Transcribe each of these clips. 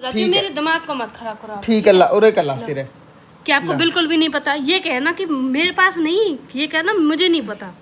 जाती हूँ, मेरे दिमाग को मत खराब करो। ठीक है, उरे कला सिर है कि आपको बिल्कुल भी नहीं पता, ये कहना कि मेरे पास नहीं, ये कहना मुझे नहीं पता।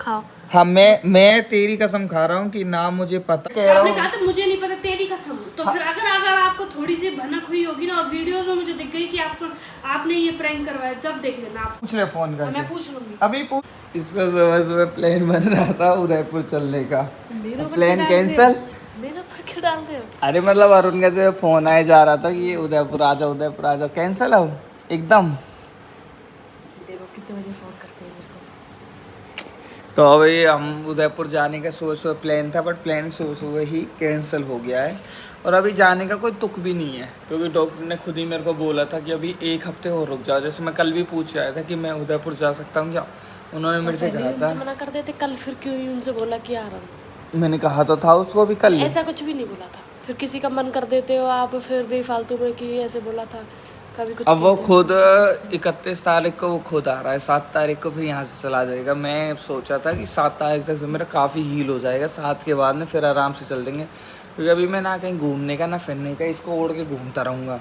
खाओ। हाँ, मैं तेरी कसम खा रहा हूँ कि ना मुझे पता कह रहा आपने हूँ। कहा था मुझे नहीं पता, तेरी कसम। तो फिर अगर आपको थोड़ी सी भनक हुई होगी ना, और वीडियोस में मुझे दिख गई कि आपने ये प्रैंक करवाया, जब देख लेना आप। पूछ ले फोन करके। मैं पूछ लूंगी अभी पूछ। इसका सुबह सुबह प्लान बन रहा था उदयपुर चलने का, प्लान कैंसिल। मेरे ऊपर क्यों डाल रहे हो? अरे मतलब अरुण का जो फोन आया जा रहा था कि उदयपुर आ जाओ, उदयपुर आ जाओ, कैंसिल हो एकदम। देखो कितने बजे फोन करते हैं मेरे को। तो अभी हम उदयपुर जाने का सुबह प्लान था, बट प्लान सुबह ही कैंसिल हो गया है। और अभी जाने का कोई तुक भी नहीं है, क्योंकि डॉक्टर ने खुद ही मेरे को बोला था कि अभी 1 हफ्ते और रुक जाओ। जैसे मैं कल भी पूछ आया था कि मैं उदयपुर जा सकता हूँ क्या, उन्होंने मेरे से कहा था। मना कर देते कल, फिर क्यों ही उनसे बोला कि आ रहा हूँ? मैंने कहा तो था उसको भी कल। ऐसा कुछ भी नहीं बोला था। फिर किसी का मन कर देते हो आप, फिर भी फालतू में कि ऐसे बोला था कभी कुछ। अब वो खुद 31 तारीख को वो खुद आ रहा है, 7 तारीख को फिर यहाँ से चला जाएगा। मैं सोचा था कि 7 तारीख तक तो मेरा काफ़ी हील हो जाएगा, 7 के बाद में फिर आराम से चल देंगे। क्योंकि अभी मैं ना कहीं घूमने का ना फिरने का, इसको ओढ़ के घूमता रहूँगा।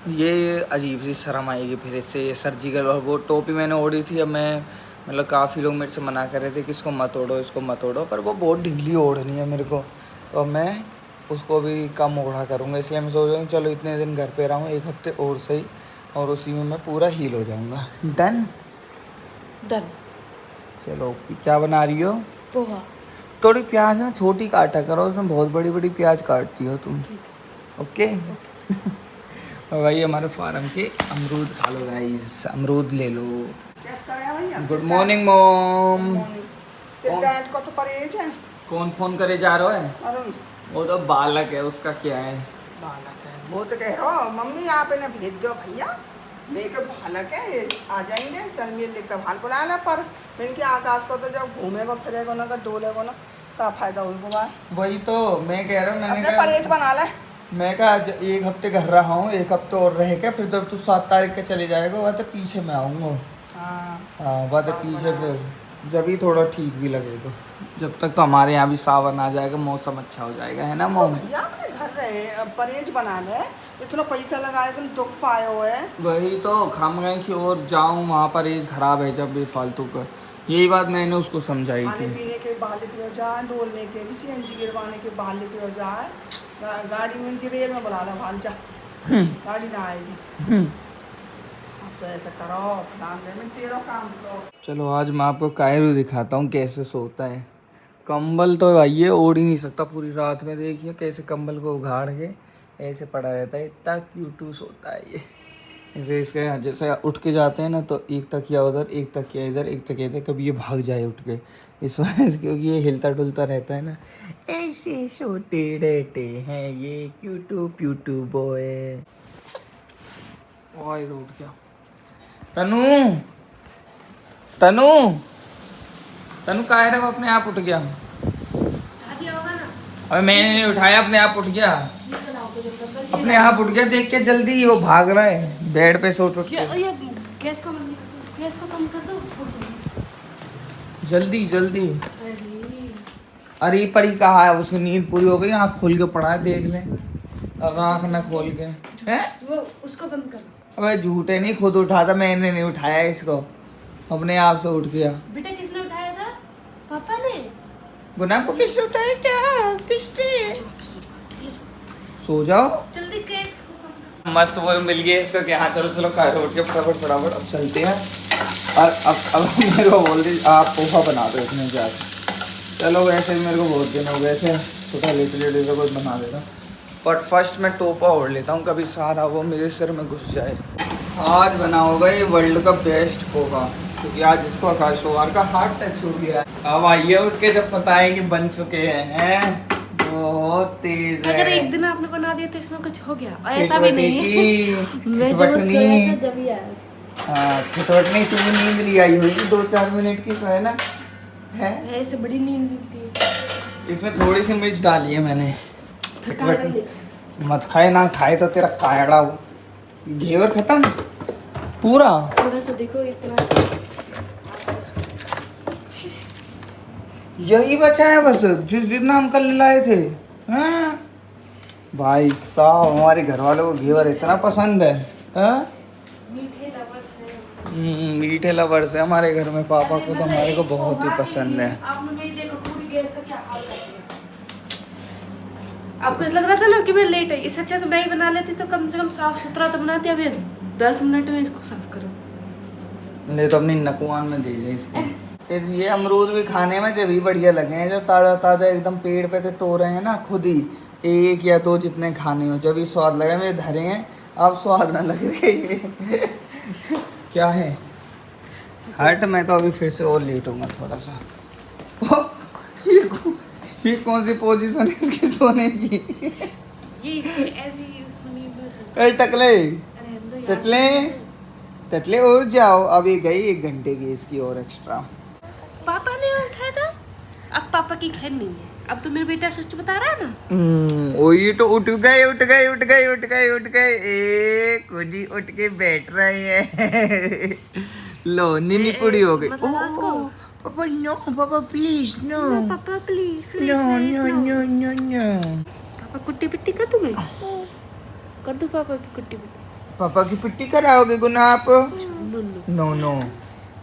ये अजीब सी शर्म आएगी फिर इससे। ये सर्जिकल और वो टोपी मैंने ओढ़ी थी, अब मैं मतलब काफ़ी लोग मेरे से मना कर रहे थे कि इसको मत ओढ़ो, इसको मत ओढ़ो, पर वो बहुत ढीली ओढ़नी है मेरे को, तो मैं उसको भी कम ओढ़ा करूँगा। इसलिए मैं सोच रहा हूँ चलो इतने दिन घर पे रहा हूँ, 1 हफ्ते और सही, और उसी में मैं पूरा हील हो जाऊँगा। Done done. चलो क्या बना रही हो? पोहा। थोड़ी प्याज ना छोटी काटा करो, उसमें बहुत बड़ी बड़ी प्याज काटती हो तुम। ओके। और भाई हमारे फार्म के अमरूद खा लो गाइस, अमरूद ले लो। Good morning mom. को तो परहेज है। कौन फोन करे जा रहा है? अरुण। वो तो बालक है, उसका क्या है? बालक है वो तो कह रहा हो मम्मी आप इन्हें भेज दो भैया, लेके बालक है ये आ जाएंगे, चल मिल लेकर भाल बुला ला। पर इनके आकाश को तो जब घूमेगा फिरेगा ना, डोलेगा ना, क्या फायदा होगा? वही तो मैं कह रहा हूँ, मैंने अपने कहा परहेज बना ले। मैं कहा 1 हफ्ते घर रहा हूँ, 1 हफ्ते और रह के फिर जब तू 7 तारीख के चले जाएगा वह तो पीछे मैं आऊँगा। हाँ वह तो पीछे, फिर जब ही थोड़ा ठीक भी लगेगा। जब तक तो हमारे यहाँ भी सावन आ जाएगा, मौसम अच्छा हो जाएगा, है ना तो मॉम? भैया अपने घर रहे परहेज बना ले, इतना पैसा लगाए तुम दुख पाए हुए। वही तो हम गए कि और जाऊँ वहाँ पर एज खराब है जब भी फालतू का, यही बात मैंने उसको समझाई खाने थी। पीने के बाहर निकल हो जाए, डोलने के भी सीएनजी गिरवाने के बाहर निकल हो जाए, गाड़ी में उनकी रेल में बुला लो भाल जा, गाड़ी ना आएगी। अब तो ऐसा करो नाम दे मैं तेरा काम करो। चलो आज मैं आपको कायरू दिखाता हूँ कैसे सोता है। कंबल तो भाई ये ओढ़ ही नहीं सकता पूरी रात में, देखिए कैसे कंबल को उघाड़ के ऐसे पड़ा रहता है, इतना क्यूटू सोता है ये। जैसे इसके जैसे उठ के जाते हैं ना, तो एक तकिया उधर, एक तकिया इधर, एक तकिया इधर, कभी ये भाग जाए उठ के, इस वजह से, क्योंकि ये हिलता डुलता रहता है ना। ऐसे सोते रहते हैं ये क्यूटू प्यूटू बॉय। ओए उठ गया। तनु तनु तनु कहाँ है रे? वो अपने आप उठ गया। अबे मैंने नहीं उठाया, अपने आप उठ गया, अपने आप उठ गया। देख के जल्दी वो भाग रहा है बेड पे, सो उठ के गैस को कम कर दो। जल्दी जल्दी। अरे परी कहा है, उसकी नींद पूरी हो गई, आँख खोल के पड़ा है, देख ले। अब आँख ना खोल के है, वो उसको बंद करो। अबे झूठे नहीं, खुद उठा था, मैंने नहीं उठाया इसको, अपने आप से उठ गया। बेटा किसने उठाया था? पापा ने। गुना को किसने उठाया था? किसने? सो जाओ जल्दी केस को मस्त वो मिल गया इसका कि हाँ चलो चलो खा उठ के फटाफट फटाफट अब चलते हैं। और अब मेरे को बोल दी आप पोहा बना दो इसमें जाके। चलो वैसे भी मेरे को बहुत दिन हो गए थे, छोटा लेटे लेटे तो कुछ बना देता, बट फर्स्ट मैं टोपा ओढ़ लेता हूँ, कभी सारा वो मेरे सिर में घुस जाए। आज बना होगा ये वर्ल्ड का बेस्ट पोहा, क्योंकि आज इसको आकाश पवार का हार्ट टच हो गया। अब आइए उठ के जब पता है कि बन चुके हैं, बहुत तेज है। अगर एक दिन आपने बना दिया तो इसमें कुछ हो गया, और ऐसा भी नहीं है। मैं जब खिटवटनी। सोया था जब ही आया। हाँ खिटवटनी, तुम्हें नींद ली आई होगी 2-4 मिनट की, तो है ना? है ऐसे बड़ी नींद लगती है। इसमें थोड़ी सी मिर्च डाली है मैंने। खिटवटनी मत खाए, ना खाए तो तेरा कायड़ा हो। घेवर खत्म पूरा। थोड़ा सा देखो इतना यही बचा है बस, जिस जितना हम कल लाए थे। हाँ भाई साहब हमारे घर वालों को घेवर इतना पसंद है, हाँ? मीठे लवर्स हैं। मीठे लवर्स है हमारे घर में, पापा को तो मतलब हमारे को एक बहुत ही पोहा के पसंद लिए है। आपने नहीं देखा पूरी गैस का क्या हाल कर दिया। आपको ऐसा लग रहा था ना कि मैं लेट आई, इससे अच्छा तो मैं ही बना लेती तो कम से कम साफ सुथरा तो बनाती। अभी 10 मिनट में इसको साफ करो। ले तो अपनी नकुआन में दे दे इसको। ये अमरूद भी खाने में जब भी बढ़िया लगे हैं, जब ताज़ा ताज़ा एकदम पेड़ पे से तोड़ रहे हैं ना खुद ही, 1 या 2 जितने खाने हो, जब भी स्वाद लगे। मेरे धरे हैं अब स्वाद ना लग रहे। क्या है हट, मैं तो अभी फिर से और लेट होऊंगा थोड़ा सा। ये कौन सी पोजीशन है इसकी सोने की? ये ऐसे ही उसमें नींद में सोते। अरे टकले अरे हम तो यार टटले टटले उठ जाओ, अभी गई 1 घंटे की इसकी और एक्स्ट्रा। पापा ने उठाया था, अब पापा की खैर नहीं है। अब तो मेरा बेटा सच बता रहा है ना। वही तो उठ गए उठ गए उठ गए उठ गए उठ गए, खुद ही उठ के बैठ रहे हैं। लो नीनी पूरी हो गई। मतलब उसको पापा नो, पापा प्लीज नो, पापा please no no no no no. पापा कुट्टी पिट्टी कर दूं मैं? कर दूं पापा की कुट्टी पिट्टी? पापा की पिट्टी कराओगे गुना आप? नो नो नो नो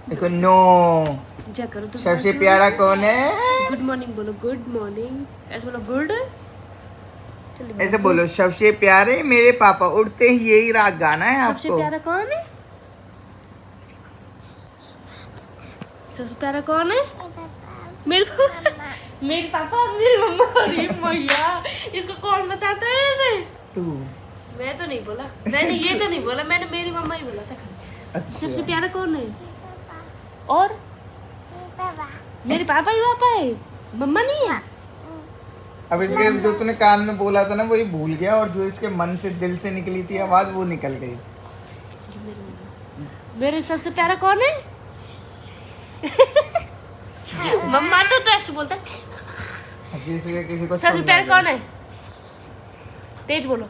देखो नो। जा करो तो। सबसे प्यारा कौन है? गुड मॉर्निंग बोलो, गुड मॉर्निंग। ऐसे बोलो गुड। चलिए ऐसे बोलो, सबसे प्यारे मेरे पापा। उठते ही यही राग गाना है आपको। सबसे प्यारा कौन है? सबसे प्यारा कौन है? मेरे मेरे पापा, मेरी मम्मा। अरे मैया, इसको कौन बताता है ऐसे? तू। मैं तो नहीं बोला, मैंने ये तो नहीं बोला, मैंने मेरी मम्मा ही बोला था खाली। अच्छा। सबसे प्यारा कौन है? और मेरे पापा ही पापा है, मम्मा नहीं है। अब इसके जो तूने कान में बोला था ना वही भूल गया, और जो इसके मन से दिल से निकली थी आवाज वो निकल गई। चलो मेरी मम्मा। मेरे सबसे प्यारा कौन है? मम्मा तो ऐसे बोलता है। जिससे किसी को सबसे प्यारा कौन है? तेज बोलो।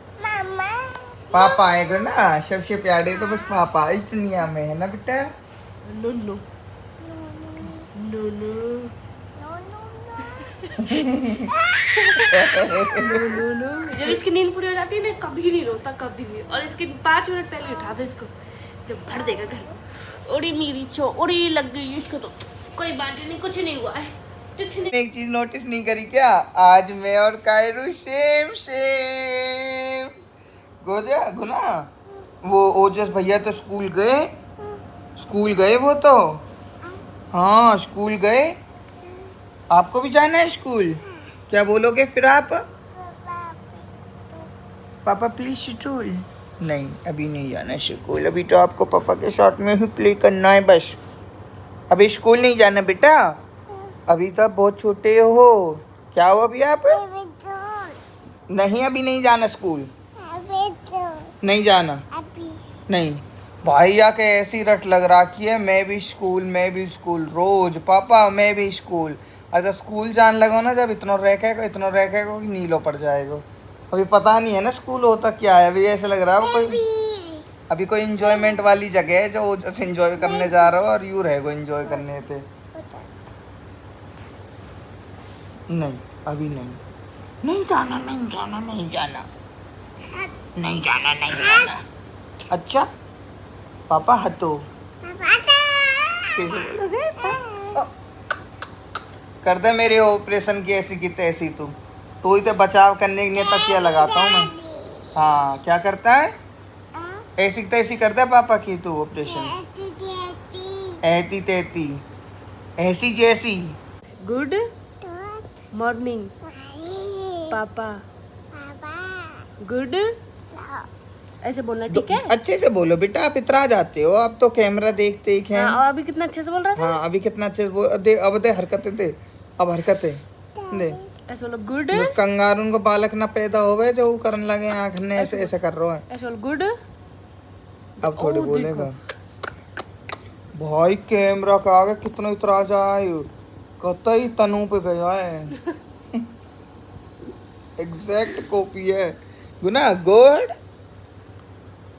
पापा आएगा ना, सबसे प्यारे तो बस पापा इस दुनिया में है ना बेटा। No no no no no no. जब इसकी नींद पूरी हो जाती है ना, कभी नहीं रोता, कभी नहीं। और इसके 5 मिनट पहले उठा दो इसको, जब भर देगा घर। उड़ी मेरी छो, उड़ी लग गई इसको तो। कोई बात नहीं, कुछ नहीं हुआ है, कुछ नहीं। एक चीज नोटिस नहीं करी क्या? आज मैं और कायरू सेम सेम। गोजा गुना, वो ओजस भैया तो स्कूल गए वो तो। हाँ स्कूल गए। आपको भी जाना है स्कूल? क्या बोलोगे फिर आप? पापा प्लीज स्टूल। नहीं अभी नहीं जाना स्कूल, अभी तो आपको पापा के साथ में ही प्ले करना है बस। अभी स्कूल नहीं जाना बेटा, अभी तो आप बहुत छोटे हो। क्या हो अभी आप? नहीं अभी नहीं जाना स्कूल, नहीं जाना नहीं। भैया के ऐसी रट लग रखी है, मैं भी स्कूल रोज। पापा मैं भी स्कूल। अच्छा स्कूल जान लगो ना जब इतना रखेगा कि नीलो पड़ जाएगा। अभी पता नहीं है ना स्कूल होता क्या है। अभी ऐसा लग रहा है अभी कोई इंजॉयमेंट वाली जगह है जो जैसे इंजॉय करने जा रहा हो, और यूँ रहेगा इंजॉय करने थे। नहीं अभी नहीं जाना। अच्छा पापा हटो। कैसे बोलोगे? कर दे मेरे ऑपरेशन की ऐसी की तैसी। तू ही तो बचाव करने के लिए तकिया लगाता हूँ मैं। हाँ क्या करता है? ऐसी तैसी करता है पापा की तू ऑपरेशन। ऐती तैती ऐसी जैसी। गुड मॉर्निंग पापा। गुड ऐसे बोलना ठीक है। अच्छे से बोलो बेटा, आप इतरा जाते हो। आप तो कैमरा देखते ही हैं। हाँ, और अभी कितना अच्छे से बोल रहा था। हाँ अभी कितना अच्छे से बोल दे। अब दे हरकतें दे, अब हरकतें दे। ऐसे बोलो गुड। कंगारू उनको बालक ना पैदा होवे जो वो करने लगे आँख ने ऐसे ऐसे कर रहा है। ऐसे बोलो गुड। अब थोड़ी बोलेगा। भाई कैमरा का आगे कितना इतरा जाए, कतई तनु पे गया है। एग्जैक्ट कॉपी है गुना। गुड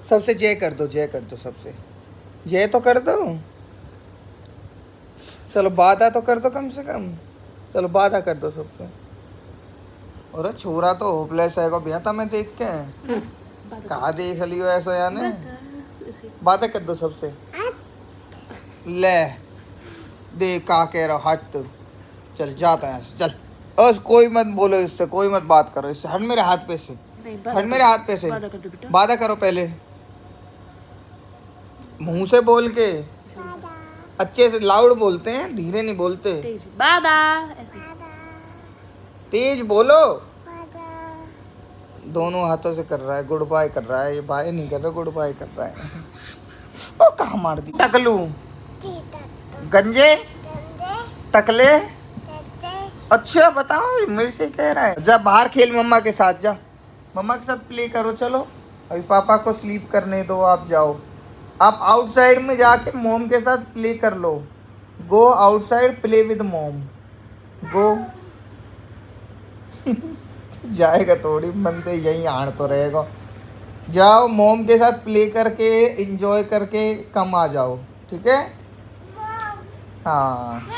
सबसे जय कर दो सबसे जय तो कर दो। चलो वादा तो कर दो कम से कम। चलो वादा कर दो सबसे। और छोरा तो होपलेस है को भैया था मैं देख के कहा देख लियो ऐसा याने बातें कर दो सबसे ले देख का कह रहा हट तू चल जाता है चल और कोई मत बोलो इससे कोई मत बात करो इससे हट मेरे हाथ पे से हट मेरे हाथ पे से वादा करो पहले मुंह से बोल के अच्छे से लाउड बोलते हैं धीरे नहीं बोलते बादा ऐसे तेज बोलो दोनों हाथों से कर रहा है गुड बाय कर रहा है ये बाय नहीं कर रहा गुड बाय कर रहा है ओ कहाँ मार दी टकलू गंजे टकले अच्छा बताओ मेरे से कह रहा है जा बाहर खेल मम्मा के साथ जा मम्मा के साथ प्ले करो चलो अभी पापा को स्लीप करने दो आप जाओ आप आउटसाइड में जाके मोम के साथ प्ले कर लो गो आउटसाइड प्ले विद मोम गो जाएगा थोड़ी मन तो यही आड़ तो रहेगा जाओ मोम के साथ प्ले करके एंजॉय करके कम आ जाओ ठीक है हाँ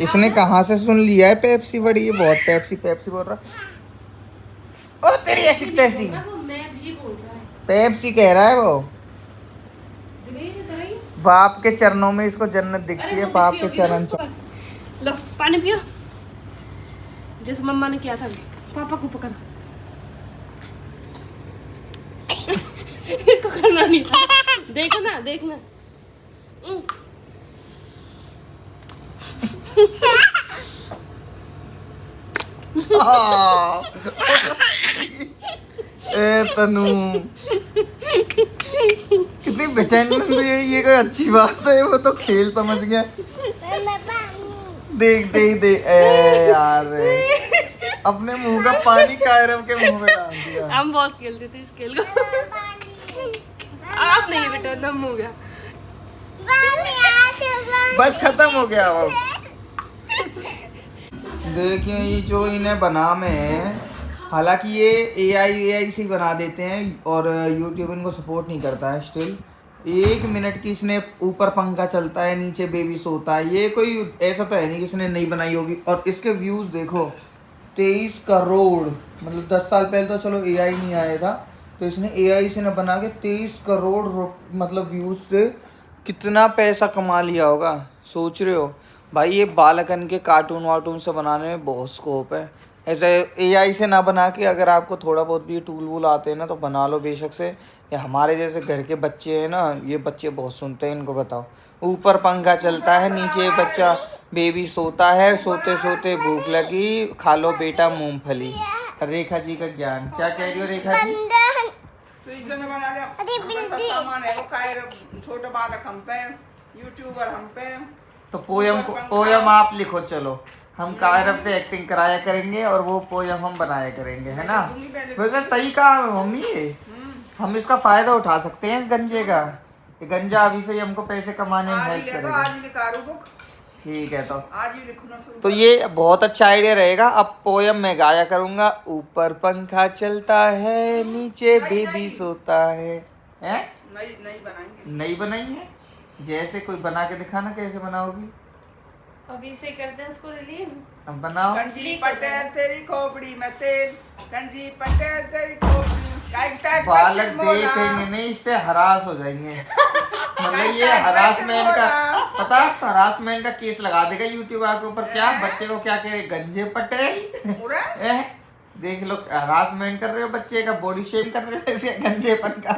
इसने कहाँ से सुन लिया है पेप्सी बड़ी है बहुत पेप्सी पेप्सी बोल रहा ओ तेरी ऐसी तैसी मैं भी बोल रहा है पेप्सी कह रहा है वो बाप के चरणों में इसको जन्नत दिखती है बाप के चरण लो पानी पियो जैसे मम्मा ने किया था पापा को पकड़ इसको करना नहीं था देखना देखना ए तनु कितनी बेचैनी हुई है ये कोई अच्छी बात है वो तो खेल समझ गया देख देख देख ए यार अपने मुंह का पानी कायरव के मुंह में डाल दिया हम बहुत खेलते थे इस खेल को आप नहीं बेटा नम हो गया बस खत्म हो गया वो देखिए ये जो इन्हें बना में हालांकि ये AI से बना देते हैं और यूट्यूब इनको सपोर्ट नहीं करता है स्टिल 1 मिनट की इसने ऊपर पंखा चलता है नीचे बेबी सोता है ये कोई ऐसा तो है नहीं कि इसने नहीं बनाई होगी और इसके व्यूज़ देखो 23 करोड़ मतलब 10 साल पहले तो चलो AI नहीं आया था तो इसने AI से न बना के 23 करोड़ मतलब व्यूज़ से कितना पैसा कमा लिया होगा सोच रहे हो भाई ये बालकन के कार्टून वार्टून से बनाने में बहुत स्कोप है ऐसे AI से ना बना के अगर आपको थोड़ा बहुत भी टूल वूल आते हैं ना तो बना लो बेशक से या हमारे जैसे घर के बच्चे हैं ना ये बच्चे बहुत सुनते हैं इनको बताओ ऊपर पंखा चलता है नीचे बच्चा बेबी सोता है सोते सोते भूख लगी खा लो बेटा मूंगफली रेखा जी का ज्ञान क्या कह रही हो रेखा जी तो इधर ने बना लिया सब सामान है वो कायर छोटे बालक हम पे यूट्यूबर हम पे तो पोयम आप लिखो चलो हम कायरव से एक्टिंग कराया करेंगे और वो पोयम हम बनाया करेंगे है ना वैसे सही कहा मम्मी ये हम इसका फायदा उठा सकते हैं इस गंजे का ये गंजा अभी से ही हमको पैसे कमाने में हेल्प करेगा आज ही लिखा बुक ठीक है तो आज ही लिखना शुरू तो ये बहुत अच्छा आइडिया रहेगा अब पोयम मैं गाया करूंगा ऊपर पंखा चलता है नीचे बेबी सोता है नहीं बनाएंगे नहीं बनाएंगे जैसे कोई बना के दिखाना कैसे बनाओगी अभी से करते हैं उसको रिलीज अब बनाओ कंजी पटेल तेरी खोपड़ी में तेल कंजी पटेल तेरी खोपड़ी बालक देखेंगे नहीं इससे हरास हो जाएंगे मतलब ये हरासमेंट का पता हरासमेंट का केस लगा देगा यूट्यूब के ऊपर क्या बच्चे को क्या कह रहे गंजे पटेल देख लो हरासमेंट कर रहे हो बच्चे का बॉडी शेम कर रहे हो इसके गंजेपन का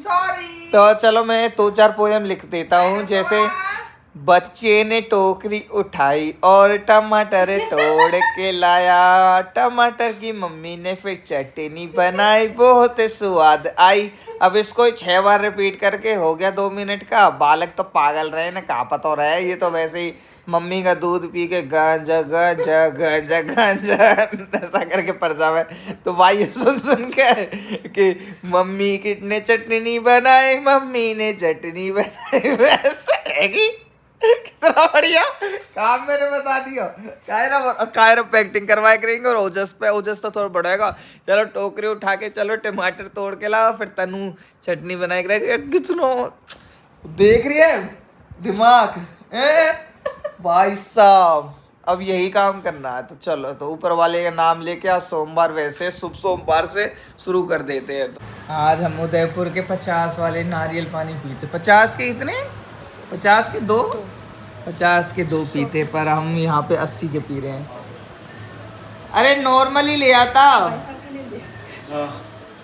सॉरी तो चलो मैं 2-4 पोयम लिख देता हूँ जैसे बच्चे ने टोकरी उठाई और टमाटर तोड़ के लाया टमाटर की मम्मी ने फिर चटनी बनाई बहुत स्वाद आई अब इसको 6 बार रिपीट करके हो गया 2 मिनट का बालक तो पागल रहे ना कहाँ पता रहा है ये तो वैसे ही मम्मी का दूध पी के गांजा गांजा गांजा गांजा ऐसा करके पड़ जावे तो भाई सुन सुन के कि मम्मी कितने चटनी बनाई मम्मी ने चटनी बनाई वैसे रहेगी कितना बढ़िया काम मैंने बता दिया कायरव पे एक्टिंग करवाया करेंगे और ओजस तो थोड़ा बढ़ेगा चलो टोकरी उठा के चलो टमाटर तोड़ के लाओ फिर तनु चटनी बनाए करेंगे कितना देख रही है दिमाग भाई साहब, अब यही काम करना है। तो चलो, तो ऊपर वाले का नाम लेके आज सोमवार, वैसे शुभ सोमवार से शुरू कर देते हैं। तो आज हम उदयपुर के 50 वाले नारियल पानी पीते। 50 के इतने, 50 के 2, 50 के 2 पीते, पर हम यहाँ पे 80 के पी रहे हैं। अरे नॉर्मली ले आता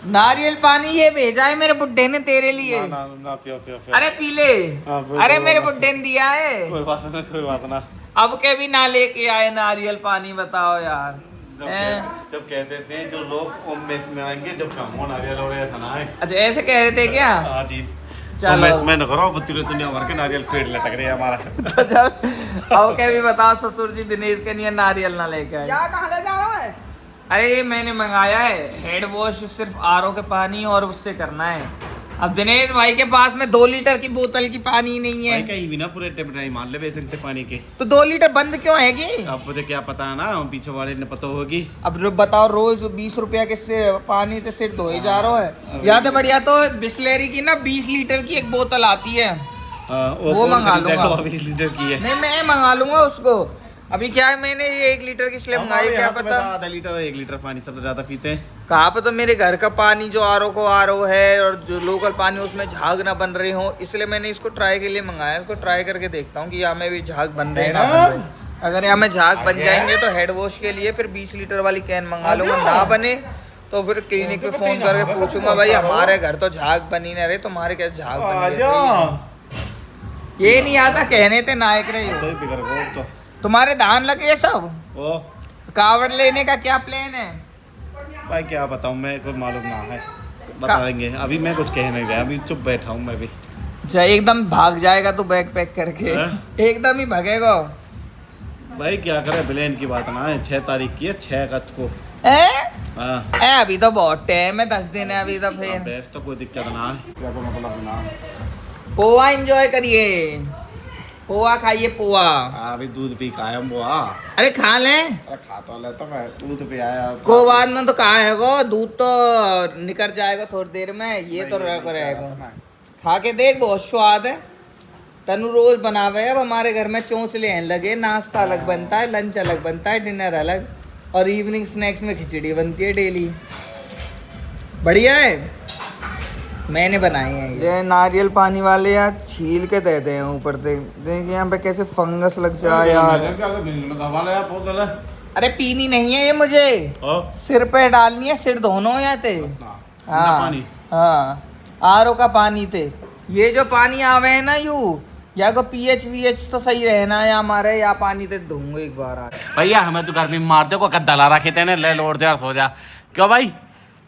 नारियल पानी, ये भेजा है मेरे बुड्ढे ने तेरे लिए। ना पियो पियो पियो। अरे पी ले। अरे मेरे बुड्ढे ने दिया है। कोई बात ना, कोई बात ना। अब के भी ना लेके आए नारियल पानी, बताओ यार। जब कहते थे जो लोग मेस में आएंगे जब काम हो नारियल हो रहा था ना। अच्छा ऐसे कह रहे थे क्या? हाँ जी। चलो। मेस में न करो, पूरी दुनिया भर के नारियल पेड़ लटक रहे हैं हमारा। तो जब अब के भी बताओ, ससुर जी दिनेश के लिए नारियल ना लेके आए। क्या कहाँ ले जा रहा है? अरे ये मैंने मंगाया है हेड वॉश, सिर्फ आरओ के पानी और उससे करना है। अब दिनेश भाई के पास में 2 लीटर की बोतल की पानी नहीं है। भाई कहीं भी ना पूरे टेम्परेचर मान ले वैसे थे पानी के। तो 2 लीटर बंद क्यों हैगी? अब मुझे क्या पता है ना, पीछे वाले ने पता होगी। अब बताओ, रोज 20 रुपया के से पानी से सिर धोए जा रहा है। याद है बढ़िया, तो बिस्लेरी की ना 20 लीटर की एक बोतल आती है, वो मंगा लूंगा। 20 लीटर की है। नहीं मैं मंगा लूंगा उसको। अभी क्या है, मैंने ये 1 लीटर की स्लेब मंगाई, क्या पता। आधा लीटर और 1 लीटर पानी सबसे ज्यादा पीते हैं। कहाँ पे, तो मेरे घर का पानी जो आरओ को आरओ है और जो लोकल पानी उसमें झाग ना बन रही हो, इसलिए मैंने इसको ट्राई के लिए मंगाया। इसको ट्राई करके देखता हूँ कि यहाँ में भी झाग बन रहे हैं ना बन रहे। अगर यहाँ में झाग बन जाएंगे तो हेड वॉश के लिए फिर 20 लीटर वाली कैन मंगा लूंगा। ना बने तो फिर क्लिनिक पे फोन करके पूछूंगा, भाई हमारे घर तो झाग बनी ना रहे, तुम्हारे क्या झाग बन रही? ये नहीं आता कहने थे नायक रहे। तुम्हारे धान लगे सब? ओ कावड़ लेने का क्या प्लान है? भाई क्या बताऊं, मैं कुछ मालूम ना है, बताएंगे। अभी मैं कुछ कह नहीं रहा, अभी चुप बैठा हूँ मैं भी। अच्छा एकदम भाग जाएगा तू बैग पैक करके? एकदम ही भागेगा भाई क्या करे, प्लान की बात ना है। 6 तारीख की है, 6 अगस्त को। हाँ अभी तो बहुत टाइम है, 10 दिन है अभी तो। फिर बेस तो कोई दिक्कत ना है। क्या तो मतलब ना, पोहा एंजॉय करिए, पोहा खाइए पोहा। अभी दूध पी का आया बुआ। अरे खा ले। अरे खा तो लेता मैं, दूध पी आया। को बाद में तो कहा है वो, दूध तो निकल जाएगा थोड़ी देर में, ये तो रहेगा। खा के देख, बहुत स्वाद है। तनु रोज बनावे। अब हमारे घर में चौंचले हैं लगे, नाश्ता अलग बनता है, लंच अलग बनता है, डिनर अलग, और इवनिंग स्नैक्स में खिचड़ी बनती है डेली। बढ़िया है, मैंने बनाए हैं ये नारियल पानी वाले। यार छील के देते हैं ऊपर से, देखिए यहाँ पे कैसे फंगस लग जाए यार। अरे पीनी नहीं है ये मुझे, सिर पे डालनी है, सिर धोनो या थे। हाँ आरओ का पानी थे। ये जो पानी आवे है ना यू, या को पीएच वीएच तो सही रहना है हमारे, या पानी तो धोऊंगे एक बार। भैया हमें तो गर्मी में मार दे, को गद्दा ला रखे थे ले लोट दे और सो जा। क्यों भाई,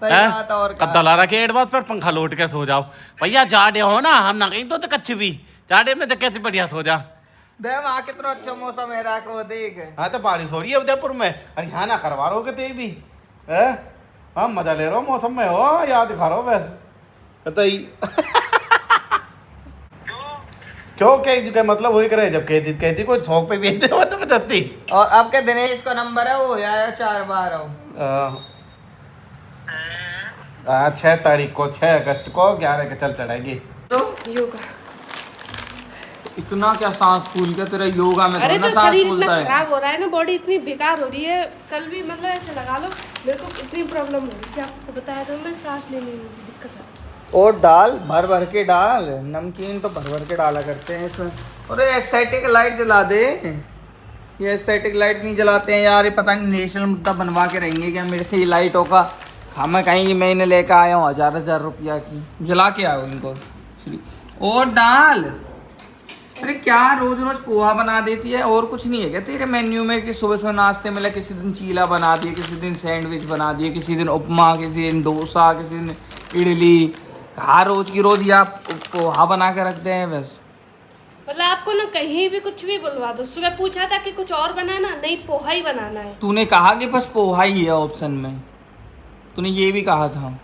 गद्दा ला रखे एडवांस पर पंखा लोट के सो जाओ। भैया जाडे हो ना, हम ना कहीं तो कच्छ भी जाडे में तो कैसे बढ़िया सो जा। दे वहाँ कितना अच्छा मौसम है, राको देख। हाँ तो बारिश हो रही है उदयपुर में, अरे यहाँ ना करवा रहे हो ते भी है। हाँ मजा ले रहा हो मौसम में, हो याद दिखा रहा हो वैसे बताइए। क्यों क्या मतलब वही करे, जब कहती कोई शौक पे भेजते हो तो बताती। और आपके दिनेश का नंबर है, वो आया 4 बार हो। 6 तारीख को, 6 अगस्त को 11 के चल चढ़ेगी। तो योगा इतना क्या सांस फूल के तेरा योगा में? अरे तो सांस शरीर फूलता इतना है। खराब हो रहा है ना, बॉडी इतनी बेकार हो रही है। कल भी मतलब ऐसे लगा लो, मेरे को इतनी प्रॉब्लम हो रही थी, आपको बताया था मैं, सांस लेने में दिक्कत है। और डाल भर भर के डाल, नमकीन तो भर भर के डाला करते हैं इसमें। अरे एस्थेटिक लाइट जला दे। ये एस्थेटिक लाइट नहीं जलाते हैं यार, ये पता नहीं नेशनल मुद्दा बनवा के रहेंगे क्या मेरे से ये लाइटों का। हमें कहीं मैं इन्हें लेकर आया हूँ 1000 रुपया की, जला के आओ इनको। और डाल। अरे क्या रोज रोज पोहा बना देती है, और कुछ नहीं है क्या तेरे मेन्यू में? कि सुबह सुबह नाश्ते में किसी दिन चीला बना दिए, किसी दिन सैंडविच बना दिए, किसी दिन उपमा, किसी दिन डोसा, किसी दिन इडली। कहाँ रोज की रोज या पोहा बना के रखते हैं बस। मतलब आपको ना कहीं भी कुछ भी बुलवा दो। सुबह पूछा था कि कुछ और बनाना, नहीं पोहा ही बनाना है। तूने कहा कि बस पोहा ही है ऑप्शन में, तूने ये भी कहा था।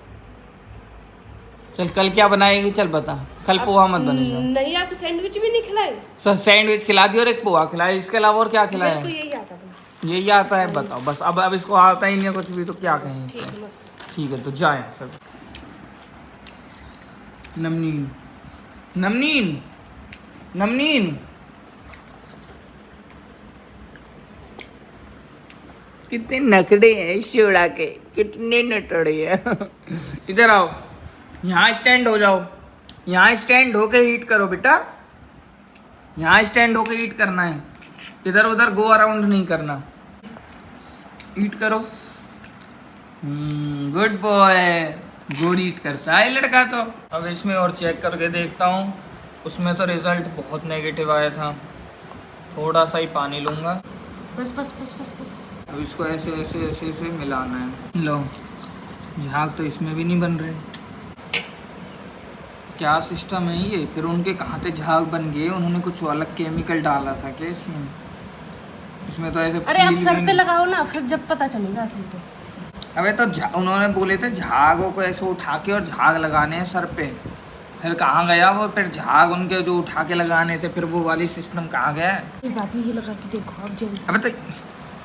चल कल क्या बनाएगी, चल बता। कल पोहा मत बनेगा। नहीं आपको सैंडविच भी नहीं खिलाए? सर सैंडविच खिला दिया और एक पोहा खिलाया, इसके अलावा और क्या खिलाया? मेरे को यही आता है। यही आता है, बताओ बस। अब इसको आता ही नहीं है कुछ भी, तो क्या कहें इससे। ठीक है तो जाए सब। नमनीन नमनीन नमनीन कितने नखड़े हैं इस शिवड़ा के, कितने नटड़े हैं। इधर आओ, यहाँ स्टैंड हो जाओ, यहाँ स्टैंड होके ईट करो बेटा, यहाँ स्टैंड होके ईट करना है, इधर उधर गो अराउंड नहीं करना, ईट करो। गुड बॉय, गुड ईट करता है लड़का। तो अब इसमें और चेक करके देखता हूँ, उसमें तो रिजल्ट बहुत नेगेटिव आया था। थोड़ा सा ही पानी लूँगा, बस बस बस बस बस। अब इसको ऐसे ऐसे ऐसे ऐसे मिलाना है। लो, झाग तो इसमें भी नहीं बन रहे, क्या सिस्टम है ये? फिर उनके कहाँ से झाग बन गए? उन्होंने कुछ अलग केमिकल डाला था क्या इसमें? इसमें तो ऐसे अरे आप फील सर भी पे नहीं- लगाओ ना, फिर जब पता चलेगा असली तो। अबे तो उन्होंने बोले थे झागों को ऐसे उठा के और झाग लगाने हैं सर पे, फिर कहाँ गया वो? फिर झाग उनके जो उठा के लगाने थे, फिर वो वाली सिस्टम कहाँ गया? एक बात नहीं, ये लगा के देखो आप जेल। अबे तो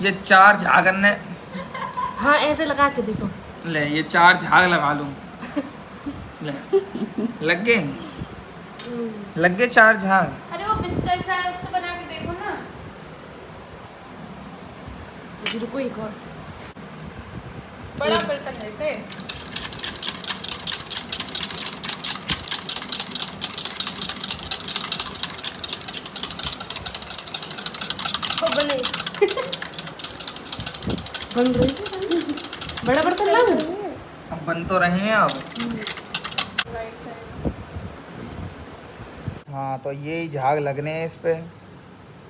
ये 4 झाग ने, हाँ ऐसे लगा के देखो। ले ये 4 झाग लगा लूँ, ले लग गए, लग गए 4 झाग। अरे वो बिस्तर सा है, उससे बना के देखो ना। रुको, एक और बड़ा बर्तन लेते। बने बन रही है। बड़ा बर्तन ला दूं? अब बन तो रहे हैं अब। हाँ तो ये झाग लगने हैं इस पे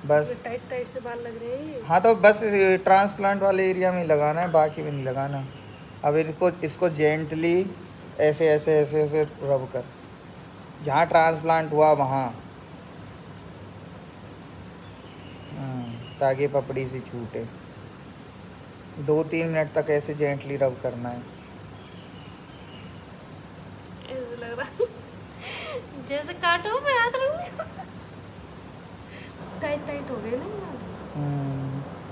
बस। टाइट टाइट से बाल लग रहे हैं। हाँ तो बस ट्रांसप्लांट वाले एरिया में ही लगाना है, बाकी भी नहीं लगाना। अब इसको जेंटली ऐसे ऐसे ऐसे ऐसे रब कर, जहाँ ट्रांसप्लांट हुआ वहाँ, ताकि पपड़ी से छूटे। 2-3 मिनट तक ऐसे जेंटली रब करना है। ऐसे लग रहा जैसे काटो मैं हाथ रखूं। टाइट टाइट हो गए ना।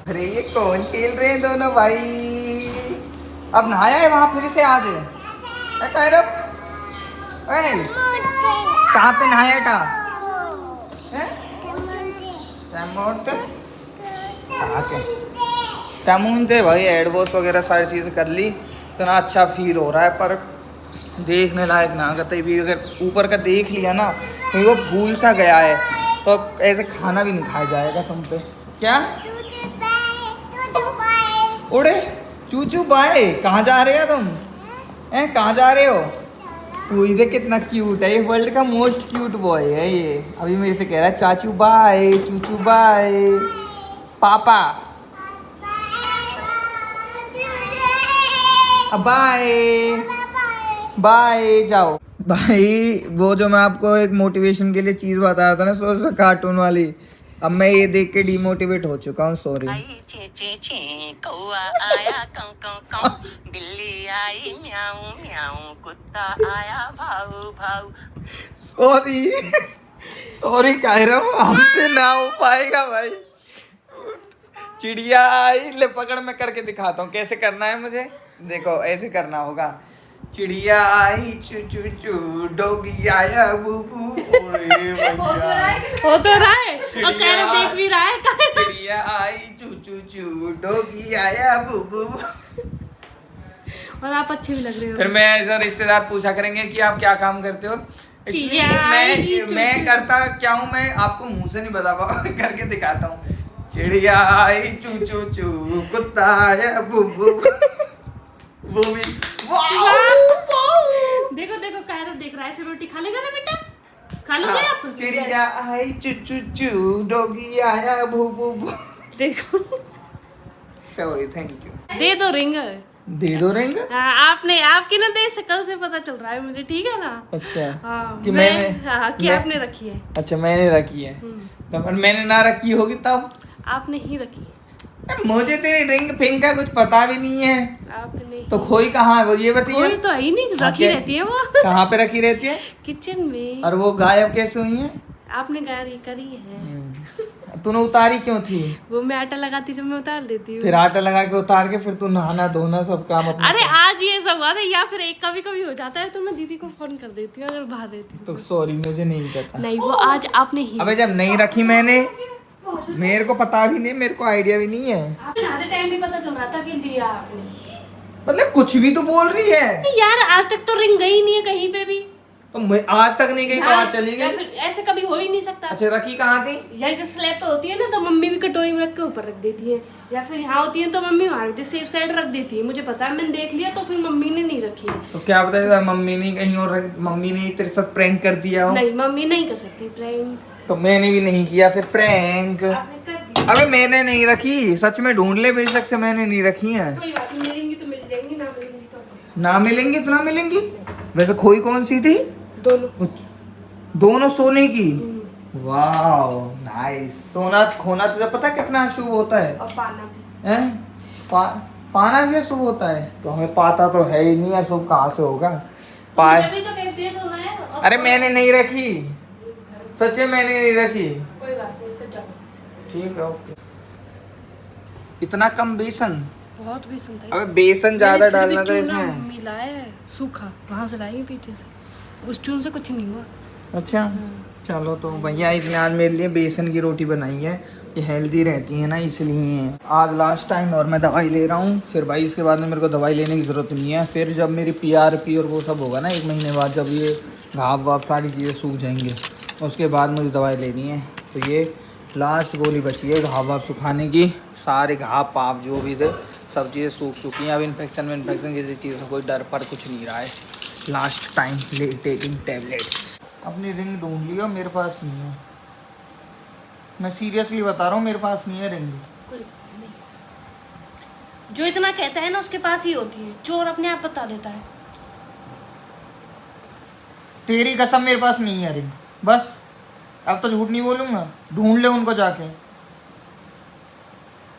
अरे ये कौन खेल रहे हैं दोनों भाई? अब नहाया है वहाँ, फिर से आज क्या कह रहे हो? कहाँ पे नहाया था? टमून थे भाई, हेड वॉश वगैरह सारी चीज़ें कर ली, इतना अच्छा फील हो रहा है। पर देखने लायक ना करते भी, अगर ऊपर का देख लिया ना तो वो भूल सा गया है, तो अब ऐसे खाना भी नहीं खाया जाएगा तुम पे। क्या उड़े चूचू बाय? कहाँ जा रहे हो तुम? हैं कहाँ जा रहे हो? तू इधर कितना क्यूट है, ये वर्ल्ड का मोस्ट क्यूट बॉय है ये। अभी मेरे से कह रहा है चाचू बाय, चूचू बाय, पापा बाय बाय। जाओ भाई, वो जो मैं आपको एक मोटिवेशन के लिए चीज़ बता रहा था ना, सो कार्टून वाली, अब मैं ये देख के डिमोटिवेट हो चुका हूँ। सॉरी। चे चे चे कौआ आया कौ कौ कौ, बिल्ली आई म्याऊं म्याऊं, कुत्ता आया भाऊ भाऊ। सॉरी सॉरी कह रहा हूँ, हमसे ना हो पाएगा भाई। चिड़िया आई, ले पकड़, मैं करके दिखाता हूँ कैसे करना है मुझे। देखो ऐसे करना होगा। चिड़िया आई चू चू चू, डोगी आया बू बू, हो तो रहा है और कैरम देख भी रहा है। चिड़िया आई चू चू चू, डोगी आया बू बू। और आप अच्छे भी लग रहे हो। फिर मैं ऐसा रिश्तेदार पूछा करेंगे कि आप क्या काम करते हो। चिड़िया आई चू मैं चू। करता क्या हूँ, मैं आपको मुंह से नहीं बता पाऊंगा, करके दिखाता हूँ। चिड़िया आई चू चू चू, कुत्ता आया बू बू। वो भी देखो देखो कैरम देख रहा है। ऐसे रोटी खा लेगा ना बेटा? खा लोगे आप? चिड़िया आई चू चू चू, डॉगी आया भू भू भू। देखो सॉरी, थैंक यू। दे दो रिंग। दे दो रिंग। हाँ, आपने आपकी ना दे शक्ल से पता चल रहा है मुझे, ठीक है ना? अच्छा हाँ, कि हाँ कि मैं- आपने रखी है। अच्छा मैंने रखी है, तो पर मैंने ना रखी होगी तब। आपने ही रखी है। मुझे तेरी रिंग फिंग का कुछ पता भी नहीं है। आपने तो खोई कहाँ है वो, ये कोई बताइए। तो है ही नहीं, रखी क्या- रहती है वो कहाँ पे रखी रहती है? किचन में। और वो गायब कैसे हुई है? आपने गाड़ी करी है। तूने उतारी क्यों थी? वो मैं आटा लगाती जब मैं उतार देती हूँ। फिर आटा लगा के उतार के फिर तू नहाना धोना सब काम अपना। अरे आज ये सब हुआ था, या फिर एक कभी कभी हो जाता है तो मैं दीदी को फोन कर देती हूँ अगर बाहर रहती हूँ। तो सॉरी, मुझे नहीं पता। नहीं, वो आज आपने ही। अबे जब नहीं रखी मैंने, मेरे को पता भी नहीं, मेरे को आइडिया भी नहीं है। आपने नहाते टाइम भी पता चल रहा था कि दिया आपने। मतलब कुछ भी तो बोल रही है यार आज तक तो रिंग गई नहीं है कहीं पे भी। तो मैं आज तक नहीं गई तो आज चली या गई। फिर ऐसे कभी हो ही नहीं सकता। अच्छा रखी कहाँ थी? यार जो स्लैब पे होती है ना तो मम्मी भी कटोरी में रख के ऊपर रख देती है, या फिर यहाँ होती है तो मम्मी वहाँ रखती है, सेफ साइड रख देती है। मुझे पता है, मैंने देख लिया तो फिर मम्मी ने नहीं रखी है। तो क्या बताया मम्मी ने कहीं और मम्मी ने तेरे साथ प्रैंक कर दिया हो? नहीं, मम्मी नहीं कर सकती प्रैंक। तो मैंने भी नहीं किया फिर प्रैंक। आपने कर दिया। अबे मैंने नहीं रखी, सच में ढूंढ ले बेशक से, मैंने नहीं रखी है। कोई बात नहीं, मिलेंगी तो मिल जाएंगी, ना मिलेंगी तो ना मिलेंगी तो ना मिलेंगी। वैसे खोई कौन सी थी? दोनों। दोनों सोने की। वाह नाइस। सोना खोना तुझे पता है कितना शुभ होता है? और पाना भी। हैं? पाना भी शुभ होता है? तो हमें पाता तो है ही नहीं, शुभ कहाँ से होगा? पाए। तभी तो कहते हैं तो है। और अरे मैंने नहीं रखी, सच में मैंने नहीं रखी। कोई बात नहीं, इसका जवाब। ठीक है ओके। इतना कम बेसन? बहुत भी सुनता है। अबे बेसन ज्यादा मैंने फिर भी डालना था चूना इसमें। मम्मी लाया है सूखा, वहां से लाई है पीछे से, उस चून से कुछ नहीं हुआ। अच्छा चलो, तो भैया इसने आज मेरे लिए बेसन की रोटी बनाई है, ये हेल्दी रहती है ना इसलिए। आज लास्ट टाइम और मैं दवाई ले रहा हूँ, फिर भाई इसके बाद में मेरे को दवाई लेने की ज़रूरत नहीं है। फिर जब मेरी PRP और वो सब होगा ना 1 महीने बाद, जब ये घाव वाप सारी चीज़ें सूख जाएंगे, उसके बाद मुझे दवाई लेनी है। तो ये लास्ट गोली बची है घाव वाप सुखाने की। सारे घाव पाप जो भी थे सब चीज़ें सूख सूखी हैं। अब इन्फेक्शन किसी चीज़ का कोई डर पर कुछ नहीं रहा है। Last time taking tablets. अपनी रिंग ढूंढ लियो, मेरे पास नहीं है। मैं सीरियसली बता रहा हूँ, मेरे पास नहीं है रिंग। कोई बात नहीं, जो इतना कहता है ना उसके पास ही होती है। चोर अपने आप बता देता है। तेरी कसम मेरे पास नहीं है रिंग, बस अब तो झूठ नहीं बोलूँगा। ढूंढ ले उनको जाके।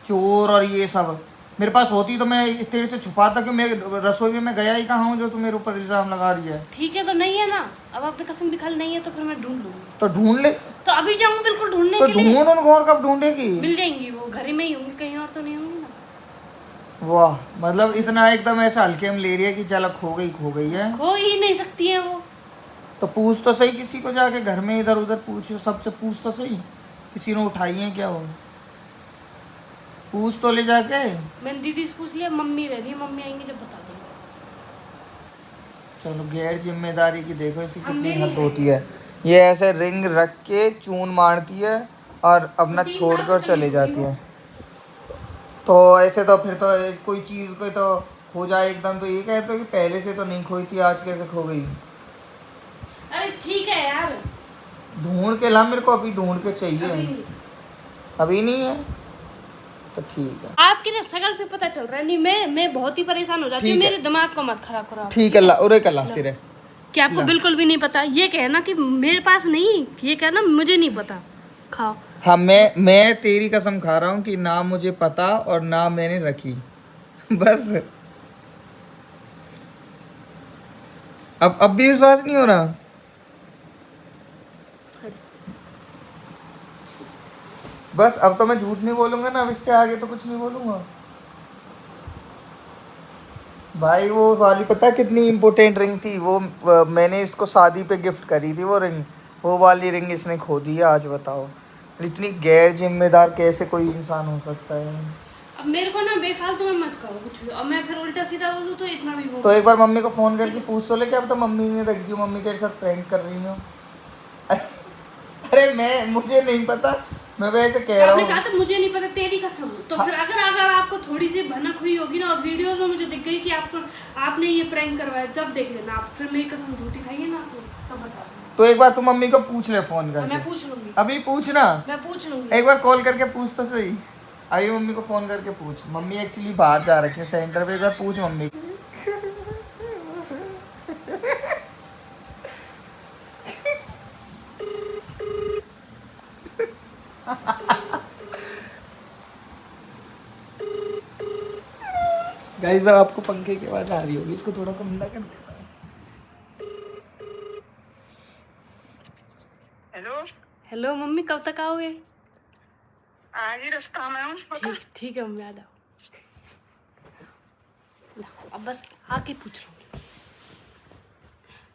चोर और ये सब मेरे पास होती तो मैं तेरे से छुपाता क्यों? मैं रसोई में मैं गया ही कहाँ हूँ जो तू मेरे ऊपर इल्जाम लगा रही है? ठीक है तो नहीं है ना, अब आपने कसम भी खल नहीं है तो फिर मैं ढूंढ लूंगी। तो ढूंढ ले। तो अभी जाऊंगी बिल्कुल ढूंढने तो के लिए। ढूंढ उनको, और कब ढूंढेगी? मिल जाएंगी, वो घर ही में ही होंगी, कहीं और तो नहीं होंगी ना। वाह, मतलब इतना एकदम ऐसा हल्के में ले रही है कि चल खो गई है। खो ही नहीं सकती है वो। तो पूछ तो सही किसी को जाके, घर में इधर उधर पूछो, सबसे पूछ तो सही किसी ने उठाई है क्या वो? पूछ तो ले जाके। मैंने दीदी से पूछ लिया, मम्मी रह रही है, मम्मी आएंगी जब बता देंगे। चलो गैर जिम्मेदारी की देखो इसकी कितनी मेरी हद है। होती है। ये ऐसे रिंग रख के चून मारती है और अपना तो 3 छोड़ साल कर से चली कहीं जाती हुई है। तो ऐसे तो फिर तो कोई चीज़ को तो खो जाए एकदम, तो ये कहते हो कि पहले से तो नहीं खोई थी, आज कैसे खो गई? अरे ठीक है यार, ढूंढ के ला, मेरे को अभी ढूंढ के अभी चाहिए। नहीं। अभी नहीं है तो ठीक है। आपके लिए शकल से पता चल रहा है। नहीं, मैं बहुत ही परेशान हो जाती हूँ। ठीक है। मेरे दिमाग को मत खराब करो आप। ठीक है ला, उरे का ला सिरे। कि आपको ला। बिल्कुल भी नहीं पता, ये कहना कि मेरे पास नहीं, ये कहना मुझे नहीं पता। खाओ। हाँ मैं तेरी कसम खा रहा हूँ कि ना मुझे पता और ना मैंने रखी। बस अब भी विश्वास नहीं हो रहा? बस अब तो मैं झूठ नहीं बोलूंगा ना, अब इससे आगे तो कुछ नहीं बोलूंगा। भाई वो वाली पता है कितनी इम्पोर्टेंट रिंग थी वो? मैंने इसको शादी पे गिफ्ट करी थी वो रिंग। वो वाली रिंग इसने खो दी है। आज बताओ इतनी गैर जिम्मेदार कैसे कोई इंसान हो सकता है? अब मेरे को ना बेफालतू में मत करो कुछ भी, और मैं फिर उल्टा सीधा बोल दूं तो इतना भी वो। तो एक बार मम्मी को फ़ोन करके पूछ तो ले कि अब तो मम्मी ने रख दी, मम्मी तेरे साथ प्रैंक कर रही हूँ। अरे मुझे नहीं पता, मैं वैसे कह रहा आपने हूँ। कहा था मुझे नहीं पता, तेरी कसम। तो फिर अगर आपको थोड़ी सी भनक हुई होगी ना, और वीडियोस में मुझे दिख गई कि आपने ये प्रैंक करवाया, तब देख लेना आप। फिर मेरी कसम झूठी खाई है ना आपको, तब बता दूंगा। तो एक बार तू मम्मी को पूछ ले फ़ोन मैं करके। पूछ लूंगी, अभी पूछना, मैं पूछ लूंगी। एक बार कॉल करके पूछ तो सही। अभी मम्मी को फ़ोन करके पूछ। मम्मी एक्चुअली बाहर जा रखी है सेंटर पे, एक बार पूछ मम्मी को। गाइस अब आपको पंखे की आवाज आ रही होगी, इसको थोड़ा कम कर देता हूं। हेलो हेलो मम्मी, कब तक आओगे? आगे रास्ता में हूँ ठीक ठीक है मम्मी, आ जाओ। ला, अब बस आके पूछ लूंगी।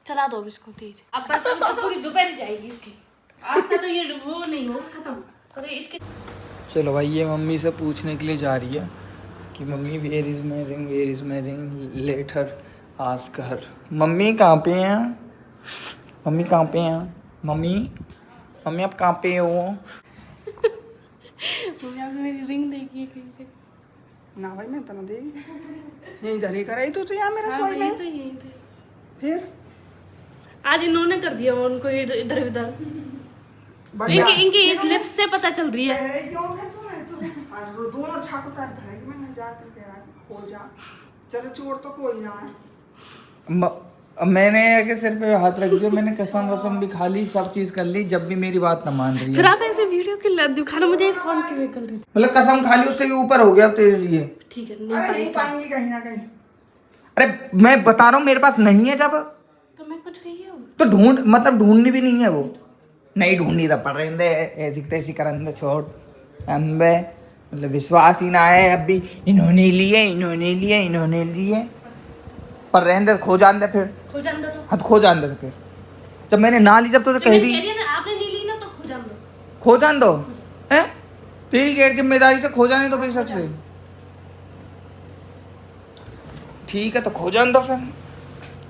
चला दो अब इसको तेज। अब बस पूरी दोपहर जाएगी इसकी। आपका तो ये वो नहीं हो खत्म। तो इसके चलो भाई, ये मम्मी से पूछने के लिए जा रही है कि मम्मी where is my ring later ask her. मम्मी कहाँ पे हैं? मम्मी कहाँ पे हैं? मम्मी मम्मी आप कहाँ पे हो? मम्मी आपने मेरी रिंग देखी है कहीं पे? ना भाई मैं तो ना देगी। यहीं धरी कर आई तू यहाँ मेरा सोई में। यही थे। फिर आज इन्होंने कर दिया उनको इधर उधर। बढ़िया। इनकी इस लिप्स से पता चल रही है। कह रही क्यों है तू? और दोनों छाप उतार धरेगी। मैंने जाकर कह रहा हो जा। चलो चोर तो कोई ना है। मैंने आके सिर पे हाथ रख दिया, मैंने कसम वसम भी खा ली, सब चीज कर ली, जब भी मेरी बात ना मान रही फिर है। आप ऐसे वीडियो के दिखाना मुझे फोन क्यों कर रही थी? मतलब कसम खा ली, उससे भी ऊपर हो गया तेरे लिए। ठीक है अरे नहीं पाएंगी कहीं ना कहीं। अरे मैं बता रहा हूँ मेरे पास नहीं है, जब तो मैं कुछ कही हूँ तो ढूंढ, मतलब ढूंढनी भी नहीं है वो। नहीं ढूंढनी तो पड़ रही ऐसी तैसी करंदे छोड़ अम्बे, मतलब विश्वास ही ना है अब भी। इन्होंने लिए पर रहने खो जान दे फिर। खो जान दो तो। हाँ तो खो जान दे तो फिर। जब मैंने ना ली, जब तो कह मैंने दी कह दिया ना, आपने नहीं ली ना तो खो जान दो। खो जान दो है, तेरी गैर जिम्मेदारी से खो जाने दो बेशक से। ठीक है तो खो जान दो फिर।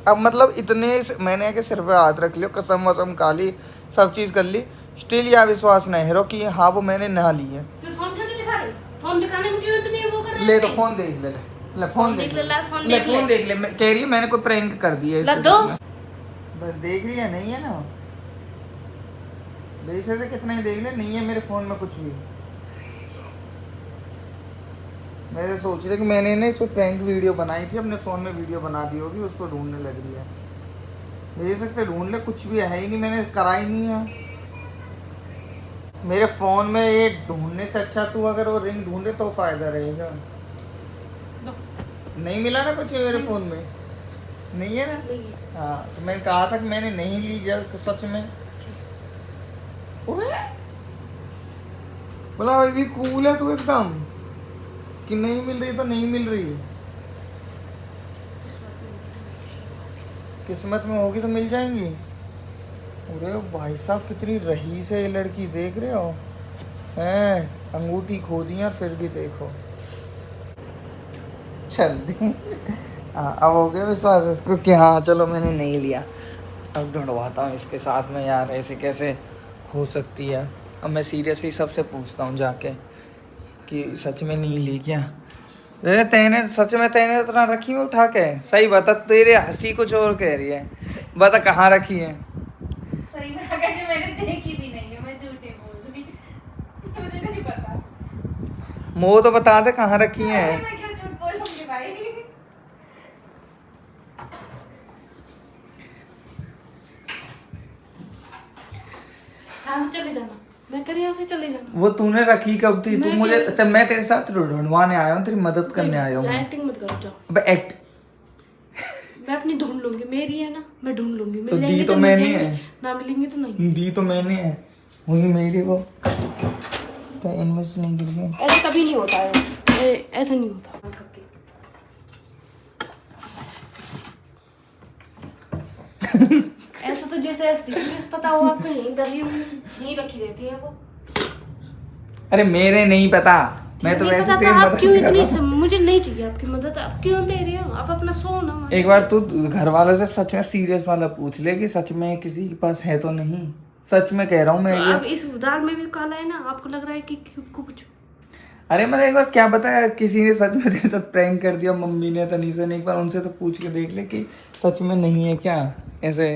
अब मतलब इतने मैंने आके सिर पे हाथ रख लियो, कसम वसम खा ली, सब चीज कर ली, स्टिल या विश्वास नहीं हो कि हाँ वो मैंने ना ली है। फिर फोन क्यों नहीं दिखा रहे? फोन दिखाने में क्यों इतनी वो कर रहे ले हैं? तो फोन देख ले, ले फोन देख ले, फोन ले देख फोन ले। देख ले। कह रही है मैंने कोई प्रैंक कर दिया है ला इसके दो। साथ में। बस देख रही है, नहीं है ना वैसे से कितना ही देख ले, नहीं है मेरे फोन में कुछ भी। मैं तो सोच रही कि मैंने ना इस पर प्रैंक वीडियो बनाई थी, अपने फ़ोन में वीडियो बना दी होगी, उसको ढूंढने लग रही है। बेशक से ढूंढ ले, कुछ भी है ही नहीं, मैंने करा ही नहीं है। मेरे फ़ोन में ये ढूंढने से अच्छा तू अगर वो रिंग ढूंढे तो फ़ायदा रहेगा। नहीं मिला ना कुछ मेरे फ़ोन में? नहीं है ना? नहीं है। हाँ तो मैंने कहा था कि मैंने नहीं ली, जब सच में बोला अभी कूल है तू एकदम कि नहीं मिल रही तो नहीं मिल रही। किस्मत में होगी तो मिल जाएंगी। अरे भाई साहब कितनी रहीस है ये लड़की, देख रहे हो हैं? अंगूठी खो दी और फिर भी देखो चल दी। अब हो गया विश्वास इसको कि हाँ चलो मैंने नहीं लिया। अब ढूंढवाता हूँ इसके साथ में, यार ऐसे कैसे हो सकती है। अब मैं सीरियसली सबसे पूछता हूँ जाके कि सच में नहीं ली क्या? अरे तेने सच में तेने उतना रखी में उठा के? सही बता, तेरे हंसी कुछ और कह रही है, बता कहाँ रखी है? सही में अगर जो मैंने देखी भी नहीं है, मैं झूठी बोल रही मुझे नहीं पता। वो तो बता दे कहाँ रखी है। मैं क्यों झूठ बोलूंगी भाई? यहाँ से चले जाना, मैं कह रही हूँ यहाँ से चले जाना। वो तूने रखी कब थी? तू मैं मुझे, क्या- अच्छा मैं तेरे साथ ढूंढवाने आया हूँ, तेरी मदद करने आया हूँ। एक्टिंग मत करो, जाओ। अबे एक्ट मैं अपनी ढूंढ लूंगी, मेरी है ना, मैं ढूंढ लूंगी। तो मिल दी जाएंगी तो मिल मैंने जाएंगी, है। ना मिलेंगी तो नहीं। दी तो मैंने है, वही मेरी वो तो इन्वेस्ट नहीं गिर गई। ऐसा कभी नहीं होता है, ऐसा नहीं होता। ऐसा तो जैसे ऐसे पता हो आपको, यहीं दरी यहीं रखी रहती है वो। अरे मेरे नहीं पता, मैं तो नहीं वैसे पता तेरी तो आप मदद क्यों कर रहा इतनी हूँ। मुझे नहीं चाहिए आपकी मदद, आप क्यों दे रही हो? आप अपना सो ना। एक बार तू घर वालों से सच में सीरियस वाला पूछ ले कि सच में किसी के पास है तो नहीं। सच में कह रहा हूँ मैं तो ये। अब इस दाल में भी काला है ना, आपको लग रहा है कि कुछ। अरे मतलब एक बार क्या पता किसी ने सच में तेरे साथ प्रैंक कर दिया, मम्मी ने, तनीषा ने, एक बार उनसे तो पूछ के देख ले कि सच में नहीं है क्या, ऐसे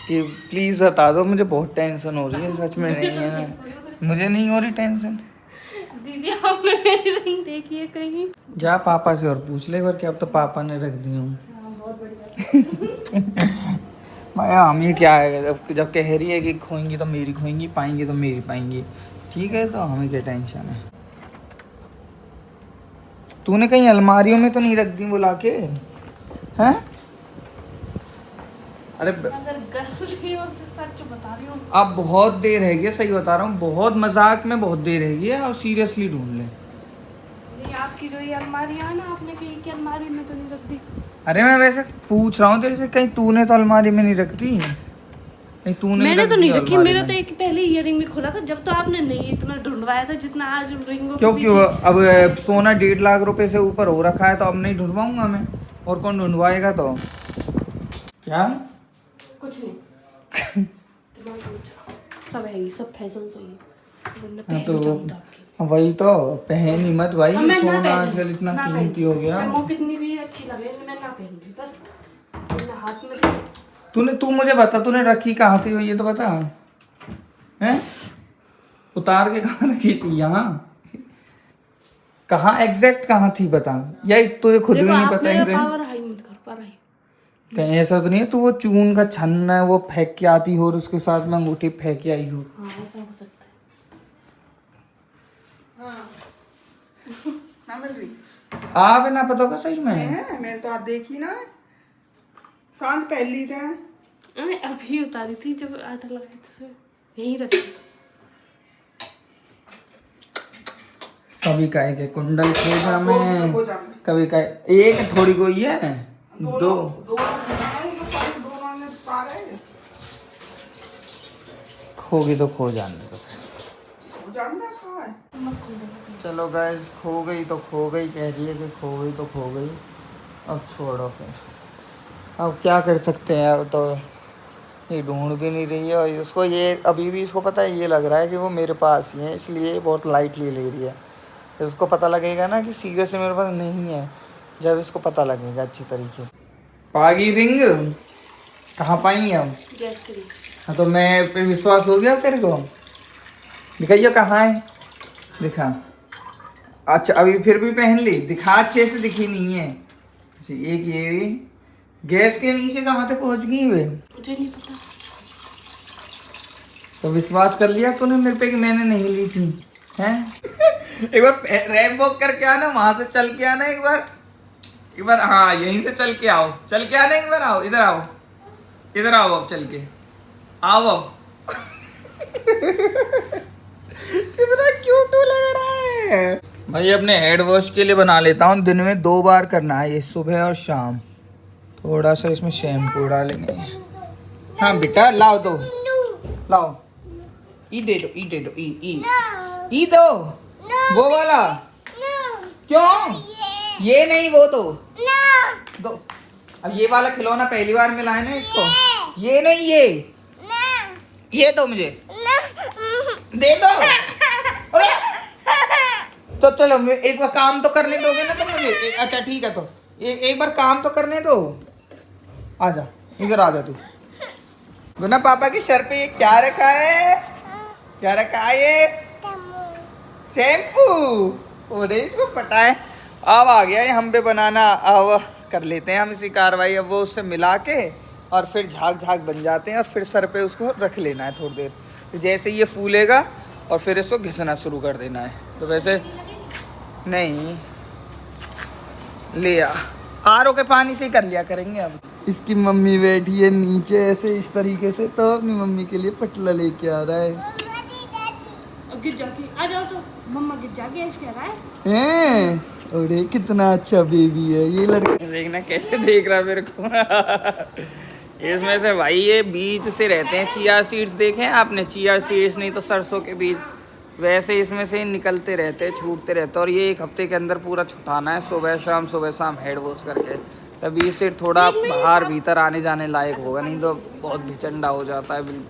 कि प्लीज़ बता दो, मुझे बहुत टेंशन हो रही है, सच में नहीं है ना। मुझे नहीं हो रही टेंशन। दीदी आपने मेरी रिंग देखी है कहीं? जा पापा से और पूछ ले एक बार, क्या अब तो पापा ने रख दी हूँ। माया हम ये क्या है, जब कह रही है कि खोएंगी तो मेरी खोएंगी, पाएंगी तो मेरी पाएंगी, ठीक है तो हमें क्या टेंशन है। तूने कहीं अलमारियों में तो नहीं रख दी बुला के? हैं? अरे अगर गलतियों से सच बता रही हूँ। अब बहुत देर है ये, सही बता रहा हूँ, बहुत मजाक में बहुत देर है ये, और सीरियसली ढूंढ ले। ये आपकी जो ये अलमारी है ना, आपने कहीं की अलमारी में तो नहीं रख दी? अरे मैं वैसे पूछ रहा हूँ तेरे से, कहीं तूने तो अलमारी में नहीं रख दी? कहीं तूने मैंने रख तो दी नहीं रखी, अलमारी मेरा में? तो एक पहले ईयरिंग भी खुला था, जब तो आपने नहीं इतना ढूंढवाया था जितना आज रिंगों के क्यों पीछे। क्यों अब सोना 1.5 लाख रुपए से ऊपर हो रखा है, तो अब नहीं ढूंढवाऊंगा मैं, और कौन ढूंढवाएगा? तो क्या कुछ नहीं। दिमाग मत चलाओ। सब है ये, सब फैशन से ही है। वरना हाँ, पहन तो जाऊंगा आपकी। वही तो, पहन ही मत भाई, अब मैं ना सोना पहनूं, आजकल इतना ना कीमती पहनूं। हो गया। चाहे मुझे कितनी भी अच्छी लगे, मैं ना पहनूंगी बस। अपने हाथ में ले। तू मुझे बता, तूने रखी कहाँ थी वो, ये तो बता। हैं? उतार के कहाँ रखी थी? यहाँ कहाँ एग्जैक्ट कहाँ थी बता, या तुझे खुद भी देखो नहीं आप पता मेरा एग्जैक्ट? पावर हाई मत कर पा रही। कहीं ऐसा तो नहीं है तू वो चून का छन्ना है वो फेंक के आती हो और उसके साथ में अंगूठी फेंक के आई हो? हाँ ऐसा हो सकता है। हाँ ना मिल रही आप ना पता का सही में? है, मैंने तो आज देखी ना, सांझ पहली थे। मैं अभी उतारी थी जब आटा लगाया था, सर यहीं रखी। कभी काहे के कुंडल खोजा हो में, जाए कभी काहे एक थोड़ी कोई है, दो। दोनों ने पा रहे खोगी तो खो जाने दो। हो जानना कहाँ है। मत खोल देना। चलो गाइस, खो गई तो खो गई, कह रही है कि खो गई तो खो गई, अब छोड़ो फिर, अब क्या कर सकते हैं। अब तो ये ढूंढ भी नहीं रही है, और इसको ये अभी भी इसको पता है, ये लग रहा है कि वो मेरे पास ही है, इसलिए ये बहुत लाइटली ले रही है। फिर उसको पता लगेगा ना कि सीरियस मेरे पास नहीं है, जब इसको पता लगेगा अच्छी तरीके से। पागी रिंग कहाँ पाई अब? गैस करिए। हाँ तो मैं फिर विश्वास हो गया तेरे को? दिखाइए कहाँ है, दिखा। अच्छा अभी फिर भी पहन ली, दिखा, अच्छे से दिखी नहीं है। अच्छा एक ये गैस के नीचे कहाँ तक पहुँच गई वे? मुझे नहीं पता। तो विश्वास कर लिया तूने मेरे पे कि मैंने नहीं ली थी, हैं? एक बार रैंप वॉक करके आना, वहां से चल के आना एक बार, हाँ यहीं से चल के आओ, चल के आना एक बार, आओ इधर आओ, इधर आओ, अब चल के आओ अब। कितना क्यूट लग रहा है भाई। अपने हेड वॉश के लिए बना लेता हूँ, दिन में 2 बार करना है ये, सुबह और शाम। थोड़ा सा इसमें शैम्पू डालेंगे। हाँ बेटा लाओ, दो लाओ, ई दे दो, ई दे दो, ई दो, वो वाला। क्यों? ये नहीं, वो दो। अब ये वाला खिलौना पहली बार मिला है ना इसको, ये नहीं, ये दो मुझे, दे दो। तो चलो एक बार काम तो करने दोगे ना तुम मुझे? अच्छा ठीक है, तो एक बार काम तो करने दो। आजा इधर, आजा तू। गुना पापा की सर पे ये क्या रखा है? क्या रखा है ये? शैम्पू। ओरे इसको पता है। अब आ गया ये हम पे बनाना, अब कर लेते हैं हम इसी कार्रवाई। अब वो उससे मिला के और फिर झाग बन जाते हैं, और फिर सर पे उसको रख लेना है थोड़ी देर। फिर जैसे ये फूलेगा और फिर इसको घिसना शुरू कर देना है। तो वैसे नहीं ले आर के पानी से ही कर लिया करेंगे। अब इसकी मम्मी बैठी है नीचे ऐसे इस तरीके से, तो अपनी मम्मी के लिए पटला लेके आ रहा है। अब गिर जाके आ जाओ, तो मम्मा गिर जाके ऐसे कह रहा है। हैं? अरे कितना अच्छा बेबी है ये लड़का, देखना कैसे देख रहा है मेरे को। इसमें से भाई ये बीज से रहते हैं, चिया सीड्स देखे हैं आपने? चिया सीड्स नहीं तो सरसों के बीज, वैसे इसमें से निकलते रहते हैं, छूटते रहते हैं। और ये 1 हफ्ते के अंदर पूरा छुटाना है, सुबह शाम हेड वॉश करके, तभी इससे थोड़ा बाहर भीतर आने जाने लायक होगा, नहीं तो बहुत भिचंडा हो जाता है बिल्कुल।